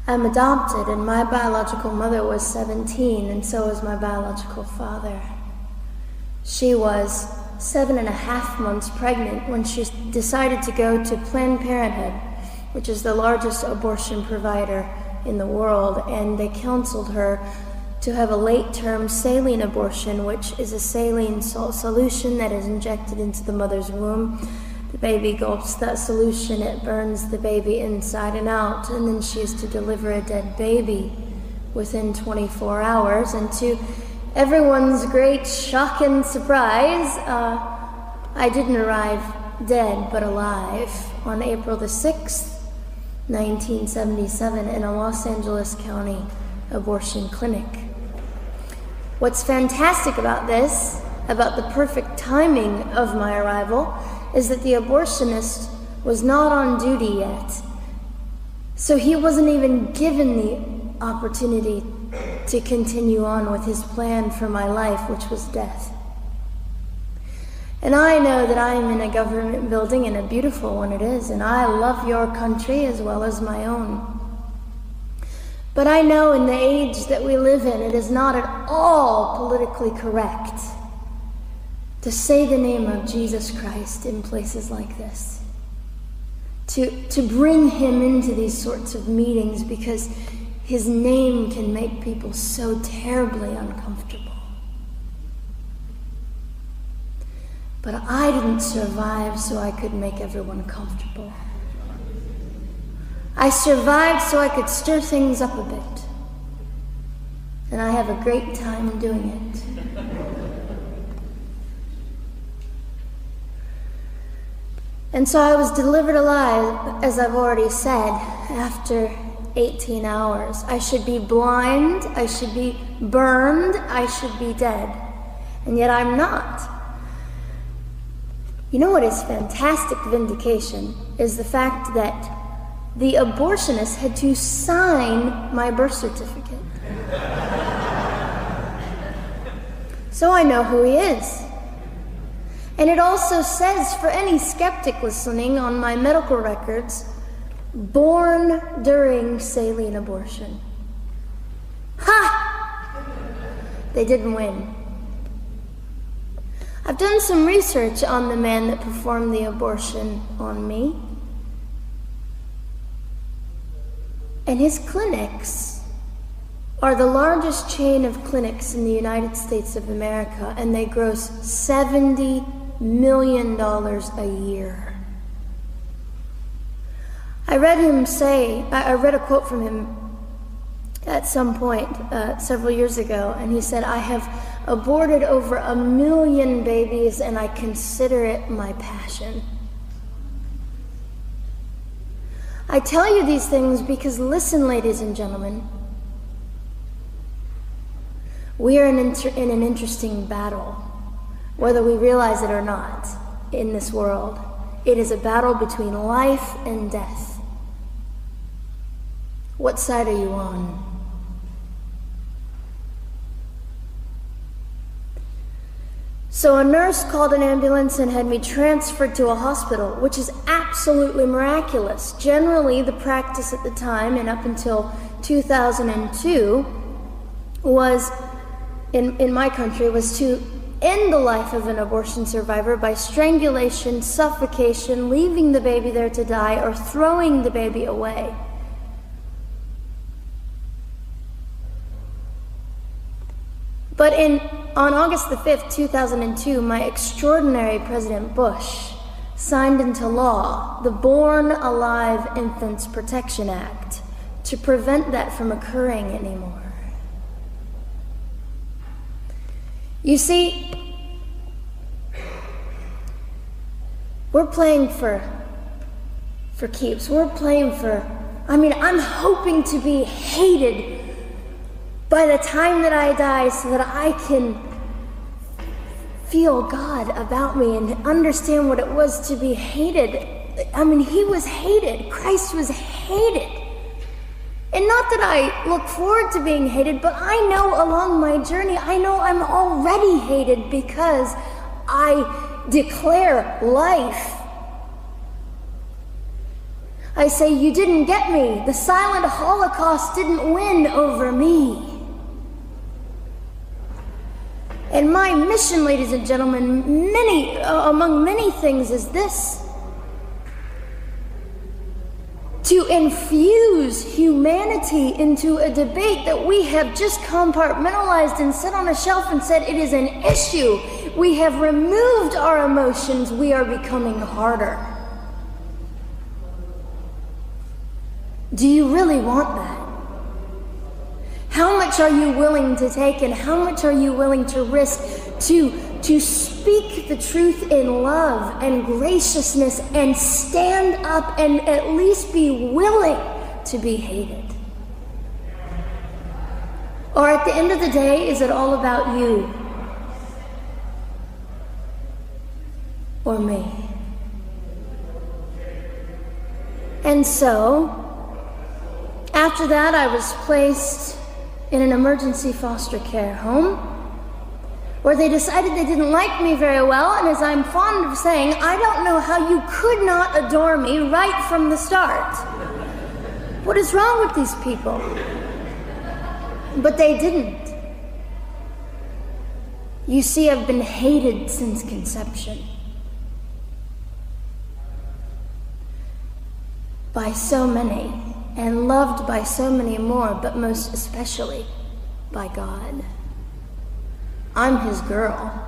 I'm adopted, and my biological mother was 17, and so was my biological father. She was 7.5 months pregnant when she decided to go to Planned Parenthood, which is the largest abortion provider in the world, and they counseled her to have a late-term saline abortion, which is a saline solution that is injected into the mother's womb. The baby gulps that solution, it burns the baby inside and out, and then she is to deliver a dead baby within 24 hours. And to everyone's great shock and surprise, I didn't arrive dead but alive on April the 6th, 1977 in a Los Angeles County abortion clinic. What's fantastic about this, about the perfect timing of my arrival, is that the abortionist was not on duty yet. So he wasn't even given the opportunity to continue on with his plan for my life, which was death. And I know that I am in a government building, and a beautiful one it is, and I love your country as well as my own. But I know in the age that we live in, it is not at all politically correct to say the name of Jesus Christ in places like this. To bring him into these sorts of meetings, because his name can make people so terribly uncomfortable. But I didn't survive so I could make everyone comfortable. I survived so I could stir things up a bit. And I have a great time doing it. And so I was delivered alive, as I've already said, after 18 hours. I should be blind, I should be burned, I should be dead. And yet I'm not. You know what is fantastic vindication is the fact that the abortionist had to sign my birth certificate. So I know who he is. And it also says, for any skeptic listening, on my medical records, born during saline abortion. Ha! They didn't win. I've done some research on the man that performed the abortion on me. And his clinics are the largest chain of clinics in the United States of America, and they gross $70 million a year. I read a quote from him at some point several years ago, and he said, "I have aborted over 1 million babies, and I consider it my passion." I tell you these things because, listen, ladies and gentlemen, we are in an interesting battle, whether we realize it or not, in this world. It is a battle between life and death. What side are you on? So a nurse called an ambulance and had me transferred to a hospital, which is absolutely miraculous. Generally, the practice at the time, and up until 2002, was, in my country, was to end the life of an abortion survivor by strangulation, suffocation, leaving the baby there to die, or throwing the baby away. But on August the 5th, 2002, my extraordinary President Bush signed into law the Born Alive Infants Protection Act to prevent that from occurring anymore. You see, we're playing for keeps. We're playing I'm hoping to be hated by the time that I die, so that I can feel God about me and understand what it was to be hated. He was hated. Christ was hated. And not that I look forward to being hated, but I know along my journey, I know I'm already hated because I declare life. I say, you didn't get me. The silent Holocaust didn't win over me. And my mission, ladies and gentlemen, among many things, is this: to infuse humanity into a debate that we have just compartmentalized and set on a shelf and said it is an issue. We have removed our emotions. We are becoming harder. Do you really want that? How much are you willing to take, and how much are you willing to risk to speak the truth in love and graciousness and stand up and at least be willing to be hated? Or at the end of the day, is it all about you or me? And so, after that, I was placed in an emergency foster care home where they decided they didn't like me very well, and as I'm fond of saying, I don't know how you could not adore me right from the start. What is wrong with these people? But they didn't. You see, I've been hated since conception by so many, and loved by so many more, but most especially by God. I'm his girl.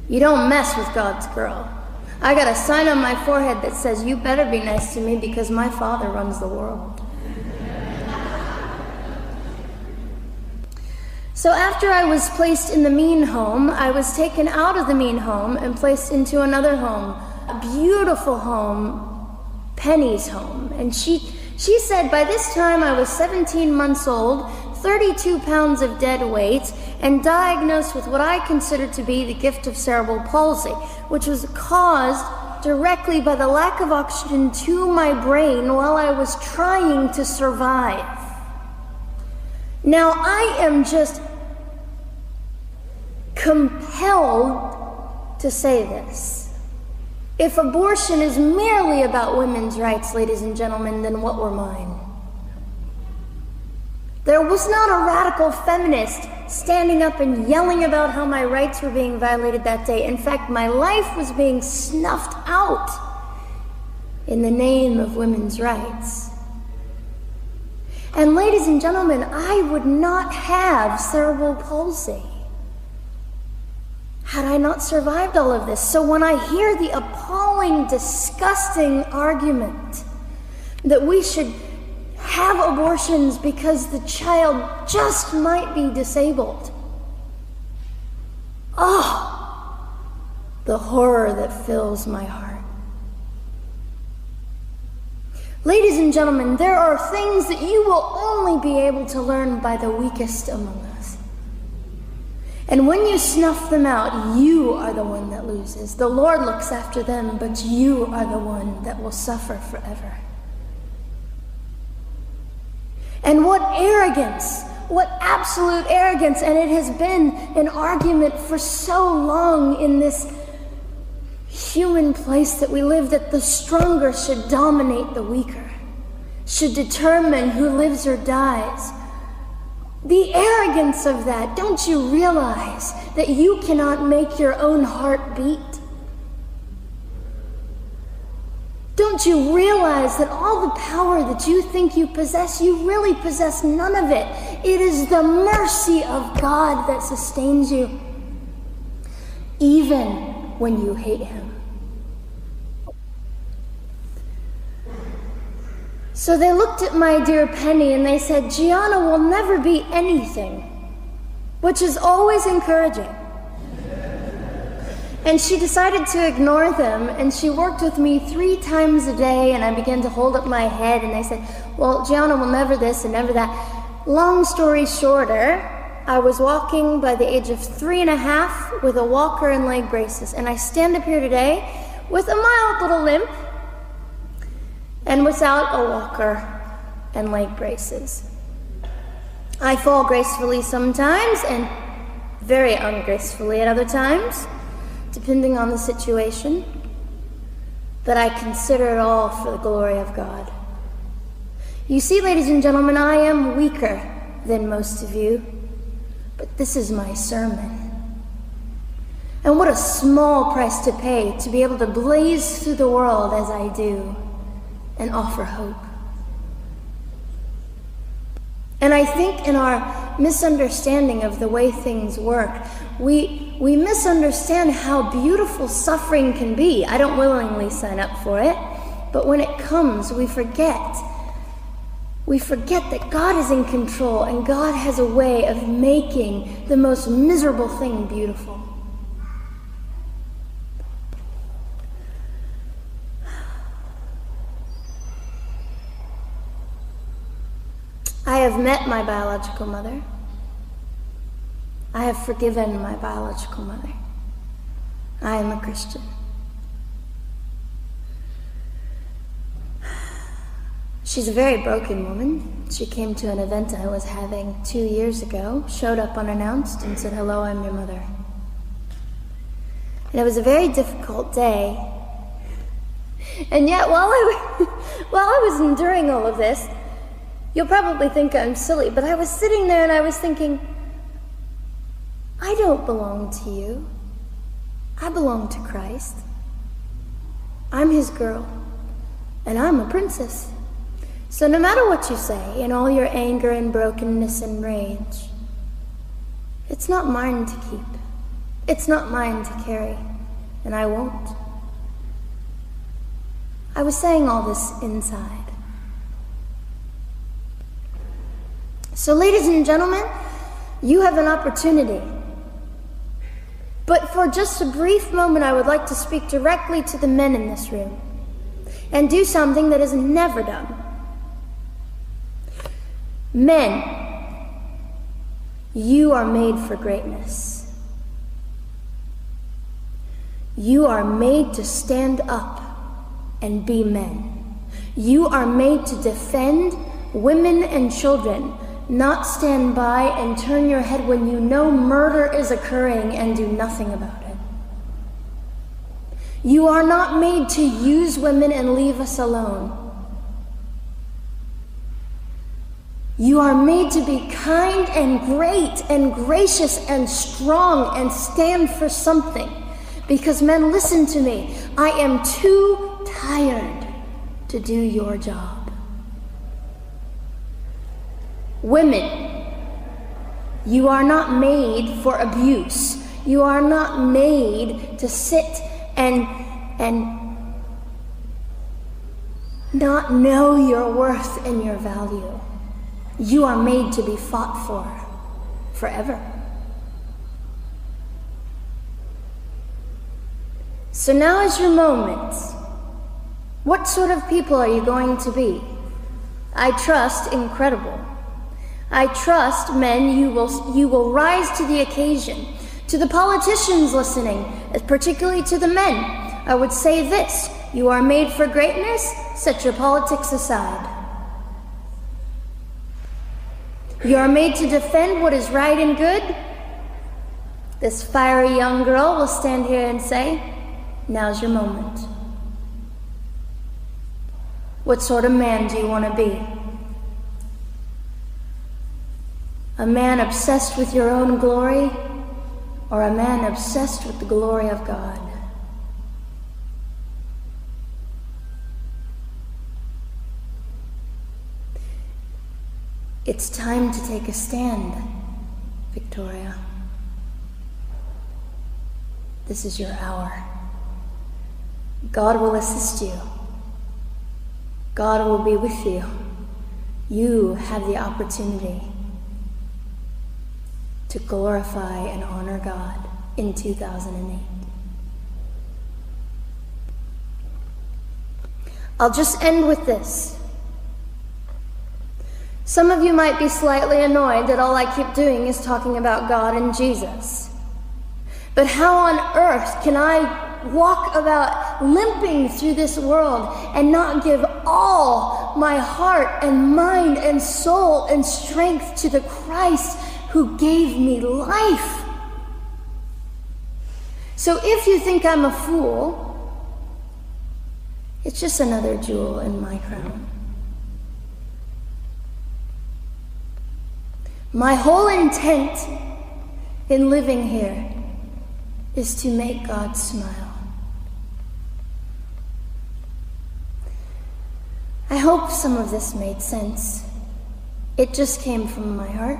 You don't mess with God's girl. I got a sign on my forehead that says, you better be nice to me because my Father runs the world. So after I was placed in the mean home, I was taken out of the mean home and placed into another home, a beautiful home, Penny's home. And she said by this time I was 17 months old, 32 pounds of dead weight, and diagnosed with what I considered to be the gift of cerebral palsy, which was caused directly by the lack of oxygen to my brain while I was trying to survive. Now, I am just compelled to say this. If abortion is merely about women's rights, ladies and gentlemen, then what were mine? There was not a radical feminist standing up and yelling about how my rights were being violated that day. In fact, my life was being snuffed out in the name of women's rights. And ladies and gentlemen, I would not have cerebral palsy had I not survived all of this. So when I hear the appalling, disgusting argument that we should have abortions because the child just might be disabled, oh, the horror that fills my heart. Ladies and gentlemen, there are things that you will only be able to learn by the weakest among us. And when you snuff them out, you are the one that loses. The Lord looks after them, but you are the one that will suffer forever. And what arrogance, what absolute arrogance, and it has been an argument for so long in this human place that we live, that the stronger should dominate the weaker, should determine who lives or dies. The arrogance of that, don't you realize that you cannot make your own heart beat? Don't you realize that all the power that you think you possess, you really possess none of it? It is the mercy of God that sustains you, even when you hate him. So they looked at my dear Penny and they said, Gianna will never be anything, which is always encouraging. And she decided to ignore them, and she worked with me 3 times a day, and I began to hold up my head, and they said, well, Gianna will never this and never that. Long story shorter, I was walking by the age of 3.5 with a walker and leg braces, and I stand up here today with a mild little limp and without a walker and leg braces. I fall gracefully sometimes and very ungracefully at other times, depending on the situation. that I consider it all for the glory of God. You see, ladies and gentlemen, I am weaker than most of you, but this is my sermon. And what a small price to pay to be able to blaze through the world as I do and offer hope. And I think in our misunderstanding of the way things work, we misunderstand how beautiful suffering can be. I don't willingly sign up for it, but when it comes, we forget. We forget that God is in control and God has a way of making the most miserable thing beautiful. I have met my biological mother. I have forgiven my biological mother. I am a Christian. She's a very broken woman. She came to an event I was having 2 years ago, showed up unannounced, and said, "Hello, I'm your mother." And it was a very difficult day. And yet, while I was enduring all of this, you'll probably think I'm silly, but I was sitting there and I was thinking, I don't belong to you. I belong to Christ. I'm his girl, and I'm a princess. So no matter what you say, in all your anger and brokenness and rage, it's not mine to keep. It's not mine to carry, and I won't. I was saying all this inside. So ladies and gentlemen, you have an opportunity. But for just a brief moment, I would like to speak directly to the men in this room and do something that is never done. Men, you are made for greatness. You are made to stand up and be men. You are made to defend women and children, not stand by and turn your head when you know murder is occurring and do nothing about it. You are not made to use women and leave us alone. You are made to be kind and great and gracious and strong and stand for something. Because men, listen to me. I am too tired to do your job. Women, you are not made for abuse. You are not made to sit and not know your worth and your value. You are made to be fought for forever. So now is your moment. What sort of people are you going to be? I trust incredible. I trust, men, you will rise to the occasion. To the politicians listening, particularly to the men, I would say this: you are made for greatness, set your politics aside. You are made to defend what is right and good. This fiery young girl will stand here and say, now's your moment. What sort of man do you want to be? A man obsessed with your own glory, or a man obsessed with the glory of God? It's time to take a stand, Victoria. This is your hour. God will assist you. God will be with you. You have the opportunity to glorify and honor God in 2008. I'll just end with this. Some of you might be slightly annoyed that all I keep doing is talking about God and Jesus. But how on earth can I walk about limping through this world and not give all my heart and mind and soul and strength to the Christ who gave me life? So if you think I'm a fool, It's just another jewel in my crown. My whole intent in living here is to make God smile. I hope some of this made sense. It just came from my heart.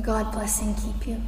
God bless and keep you.